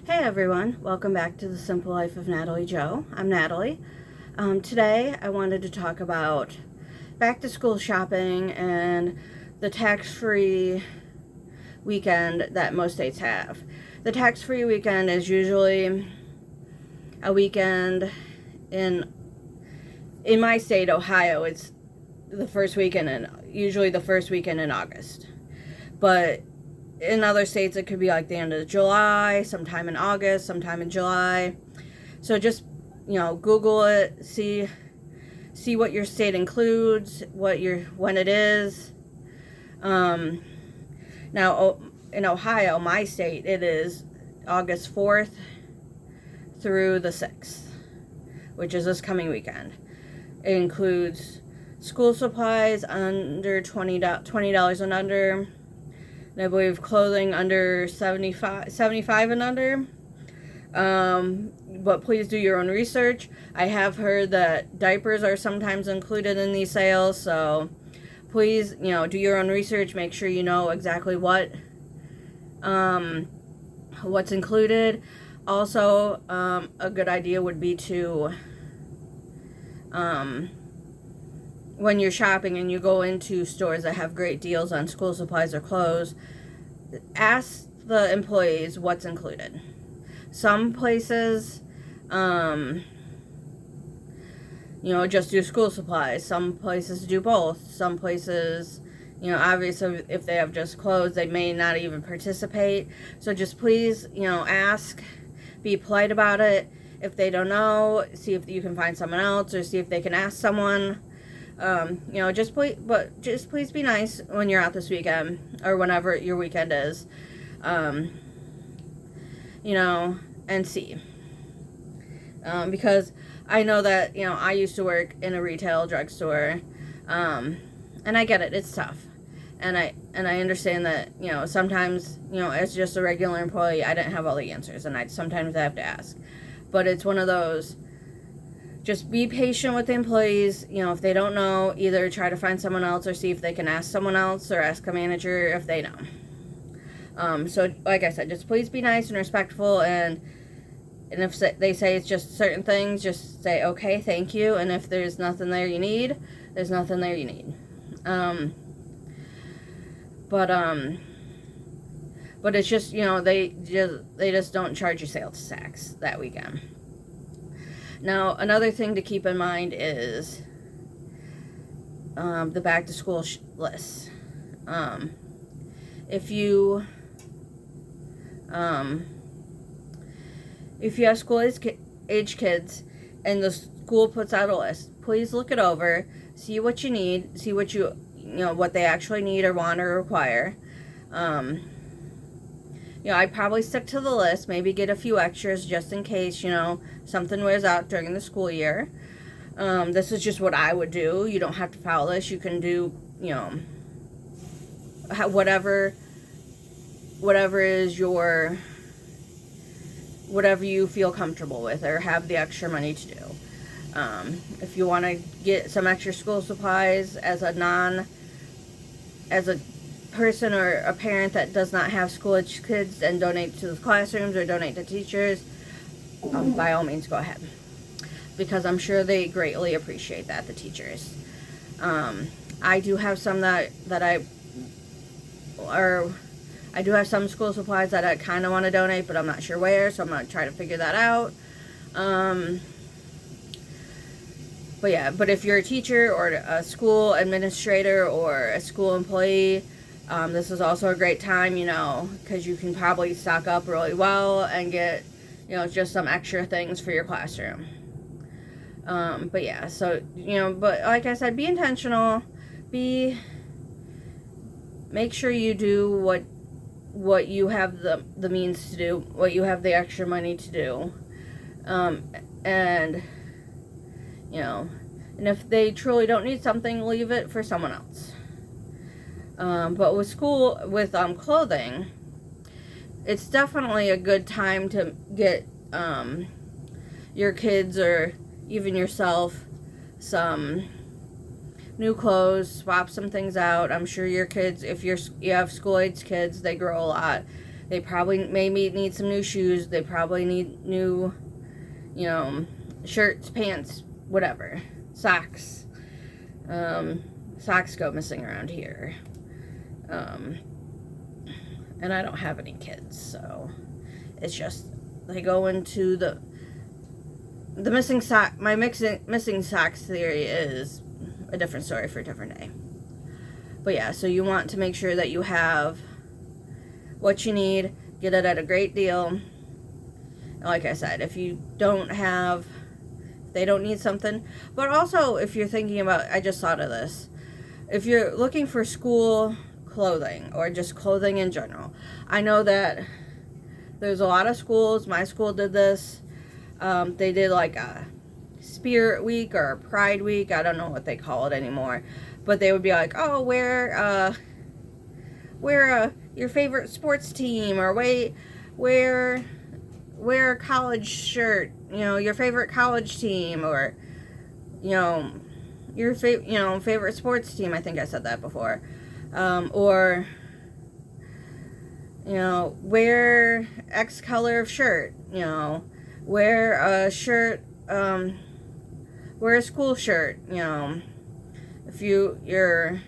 Hey everyone, welcome back to the Simple Life of Natalie Jo. I'm Natalie. Today I wanted to talk about back to school shopping and the tax-free weekend that most states have. The tax-free weekend is usually a weekend in my state, Ohio. It's the first weekend usually the first weekend in August. But in other states, it could be like the end of July, sometime in August, sometime in July. So just, Google it, see what your state includes, when it is. Now, in Ohio, my state, it is August 4th through the 6th, which is this coming weekend. It includes school supplies under $20 and under. And I believe clothing under 75 and under. But please do your own research. I have heard that diapers are sometimes included in these sales, so please, do your own research. Make sure you know exactly what's included. Also, a good idea would be to, when you're shopping and you go into stores that have great deals on school supplies or clothes, ask the employees what's included. Some places, just do school supplies. Some places do both. Some places, obviously if they have just clothes, they may not even participate. So just please, ask, be polite about it. If they don't know, see if you can find someone else or see if they can ask someone. Just please be nice when you're out this weekend or whenever your weekend is, and see, because I know that, I used to work in a retail drugstore, and I get it, it's tough, and I understand that, sometimes, as just a regular employee, I didn't have all the answers, and sometimes I have to ask, but it's one of those. Just be patient with the employees. If they don't know, either try to find someone else or see if they can ask someone else or ask a manager if they know. So, like I said, just please be nice and respectful. And if they say it's just certain things, just say, okay, thank you. And if there's nothing there you need, there's nothing there you need. But it's just, they just don't charge you sales tax that weekend. Now, another thing to keep in mind is the back to school list. If you have school age kids and the school puts out a list, please look it over, see what you need, see what what they actually need or want or require. I'd probably stick to the list, maybe get a few extras just in case, something wears out during the school year. This is just what I would do. You don't have to follow this. You can do, whatever is whatever you feel comfortable with or have the extra money to do. If you want to get some extra school supplies as a person or a parent that does not have school age kids and donate to the classrooms or donate to teachers, by all means go ahead, because I'm sure they greatly appreciate that, the teachers. I do have some I do have some school supplies that I kind of want to donate, but I'm not sure where, so I'm going to try to figure that out. But if you're a teacher or a school administrator or a school employee, this is also a great time, because you can probably stock up really well and get, just some extra things for your classroom. But like I said, be intentional, make sure you do what you have the means to do, what you have the extra money to do. And if they truly don't need something, leave it for someone else. But with clothing, it's definitely a good time to get your kids or even yourself some new clothes, swap some things out. I'm sure your kids, if you have school age kids, they grow a lot. They probably maybe need some new shoes. They probably need new, shirts, pants, whatever. Socks. Socks go missing around here. And I don't have any kids, so it's just they go into the missing sock. My missing socks theory is a different story for a different day. But yeah, so you want to make sure that you have what you need, get it at a great deal. Like I said, if you don't have, they don't need something. But also, if you're thinking about, I just thought of this, if you're looking for school clothing or just clothing in general, I know that there's a lot of schools. My school did this. They did like a Spirit Week or a Pride Week. I don't know what they call it anymore. But they would be like, oh, wear your favorite sports team, or wear a college shirt, your favorite college team, or your favorite sports team. I think I said that before. Or wear X color of shirt, wear a shirt, wear a school shirt, if you're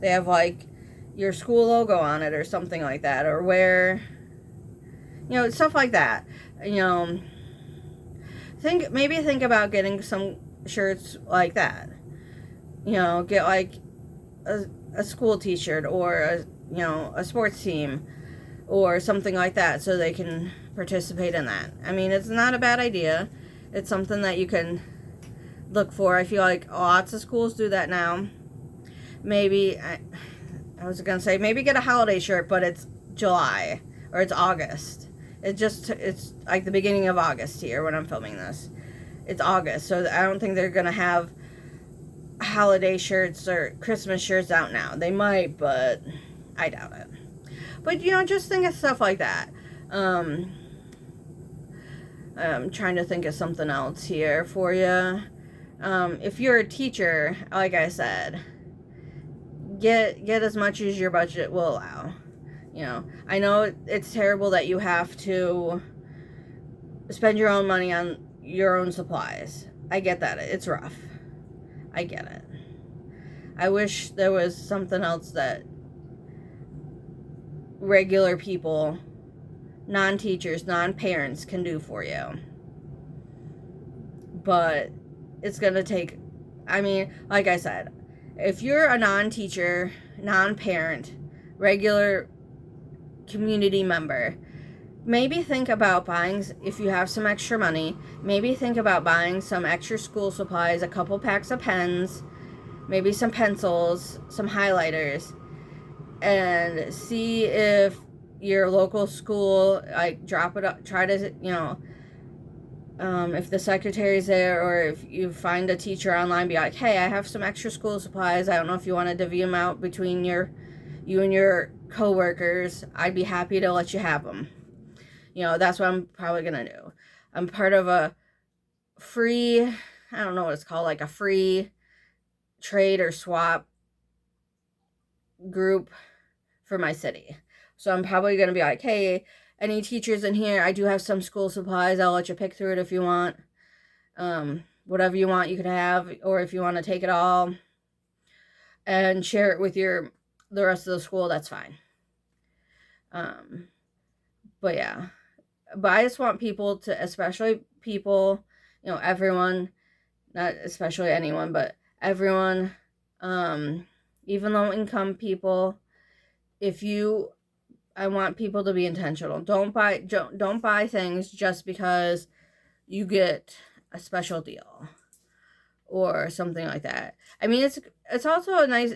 they have like your school logo on it or something like that, or wear, stuff like that. Think about getting some shirts like that. Get like a school t-shirt or a sports team or something like that, so they can participate in that. I mean, it's not a bad idea. It's something that you can look for. I feel like lots of schools do that now. Maybe I was gonna say maybe get a holiday shirt, but it's July or it's August. It's like the beginning of August here when I'm filming this. It's August, so I don't think they're gonna have holiday shirts or Christmas shirts out now. They might, but I doubt it. But just think of stuff like that. I'm trying to think of something else here for you. If you're a teacher, like I said, get as much as your budget will allow. I know it's terrible that you have to spend your own money on your own supplies. I get that. It's rough. I get it. I wish there was something else that regular people, non-teachers, non-parents can do for you. But it's going to take, like I said, if you're a non-teacher, non-parent, regular community member, maybe think about buying, if you have some extra money, maybe think about buying some extra school supplies, a couple packs of pens, maybe some pencils, some highlighters, and see if your local school, like, drop it up, try to, if the secretary's there, or if you find a teacher online, be like, hey, I have some extra school supplies. I don't know if you want to divvy them out between you and your coworkers. I'd be happy to let you have them. That's what I'm probably going to do. I'm part of a free, I don't know what it's called, like a free trade or swap group for my city. So I'm probably going to be like, hey, any teachers in here, I do have some school supplies. I'll let you pick through it if you want. Whatever you want, you can have. Or if you want to take it all and share it with the rest of the school, that's fine. But yeah. But I just want people to, especially people, everyone, not especially anyone, but everyone, even low income people, I want people to be intentional. Don't buy things just because you get a special deal or something like that. I mean, it's also a nice,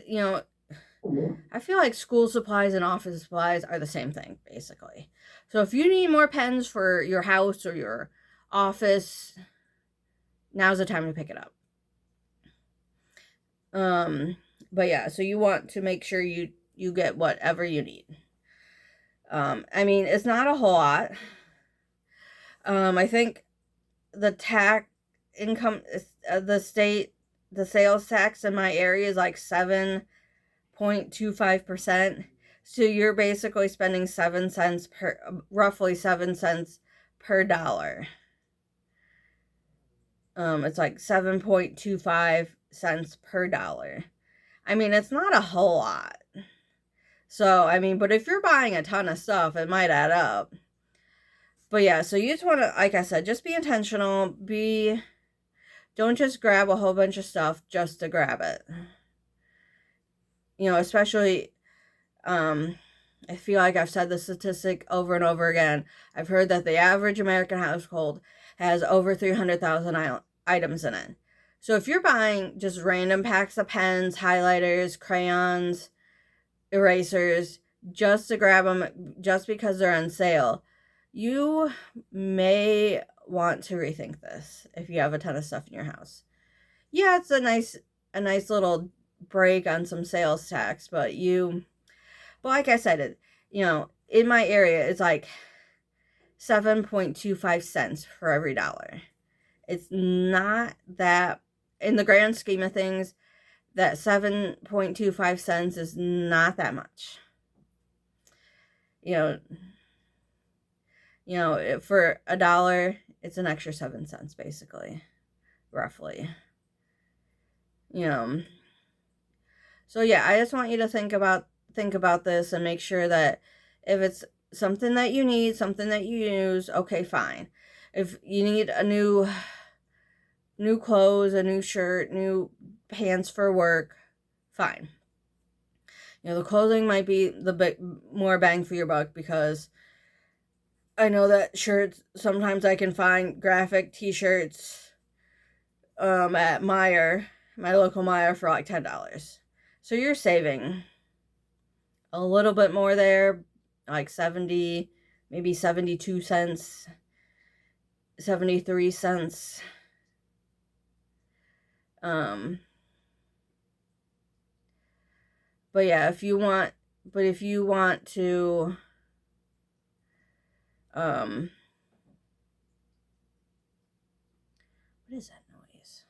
I feel like school supplies and office supplies are the same thing, basically. So if you need more pens for your house or your office, now's the time to pick it up. But yeah, so you want to make sure you get whatever you need. It's not a whole lot. I think the tax income, the sales tax in my area is like 7.25%. So you're basically spending roughly 7 cents per dollar. It's like 7.25 cents per dollar. I mean, it's not a whole lot. So, I mean, but if you're buying a ton of stuff, it might add up. But yeah, so you just want to, like I said, just be intentional. Don't just grab a whole bunch of stuff just to grab it. You know, especially, I feel like I've said the statistic over and over again. I've heard that the average American household has over 300,000 items in it. So if you're buying just random packs of pens, highlighters, crayons, erasers, just to grab them just because they're on sale, you may want to rethink this if you have a ton of stuff in your house. Yeah, it's a nice little break on some sales tax, but like I said, in my area, it's like 7.25 cents for every dollar. It's not that, in the grand scheme of things, that 7.25 cents is not that much. For a dollar, it's an extra 7 cents, basically, roughly. So yeah, I just want you to think about this and make sure that if it's something that you need, something that you use, okay, fine. If you need a new clothes, a new shirt, new pants for work, fine. The clothing might be the more bang for your buck, because I know that shirts, sometimes I can find graphic t-shirts at Meijer, my local Meijer, for like $10. So you're saving a little bit more there, like 70, maybe 72 cents, 73 cents. But yeah, if you want to, what is that noise?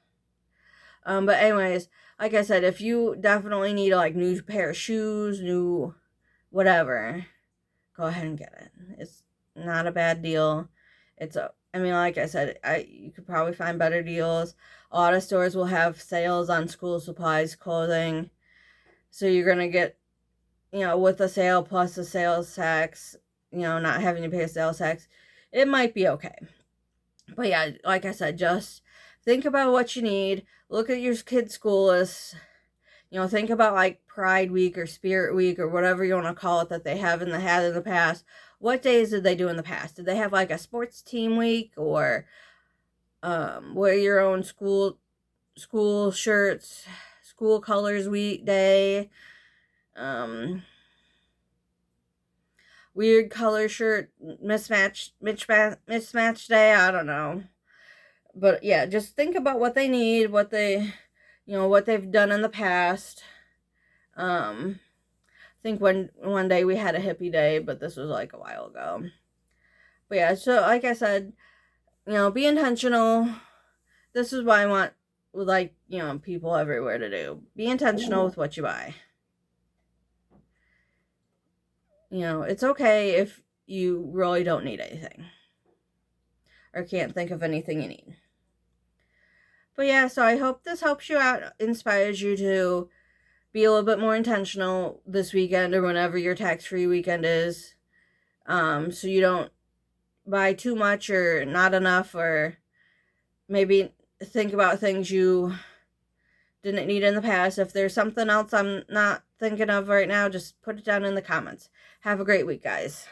But anyways, like I said, if you definitely need like new pair of shoes, new whatever, go ahead and get it. It's not a bad deal. Like I said, you could probably find better deals. A lot of stores will have sales on school supplies, clothing. So you're going to get, with the sale plus the sales tax, not having to pay a sales tax, it might be okay. But yeah, like I said, just think about what you need. Look at your kids' school list. Think about like Pride Week or Spirit Week or whatever you want to call it that they had in the past. What days did they do in the past? Did they have like a sports team week, or wear your own school shirts, school colors week day, weird color shirt mismatch day? I don't know. But yeah, just think about what they need, what they've done in the past. I think one day we had a hippie day, but this was like a while ago. But yeah, so like I said, be intentional. This is what I want, people everywhere to do. Be intentional with what you buy. It's okay if you really don't need anything or can't think of anything you need. But yeah, so I hope this helps you out, inspires you to be a little bit more intentional this weekend or whenever your tax-free weekend is. So you don't buy too much or not enough, or maybe think about things you didn't need in the past. If there's something else I'm not thinking of right now, just put it down in the comments. Have a great week, guys.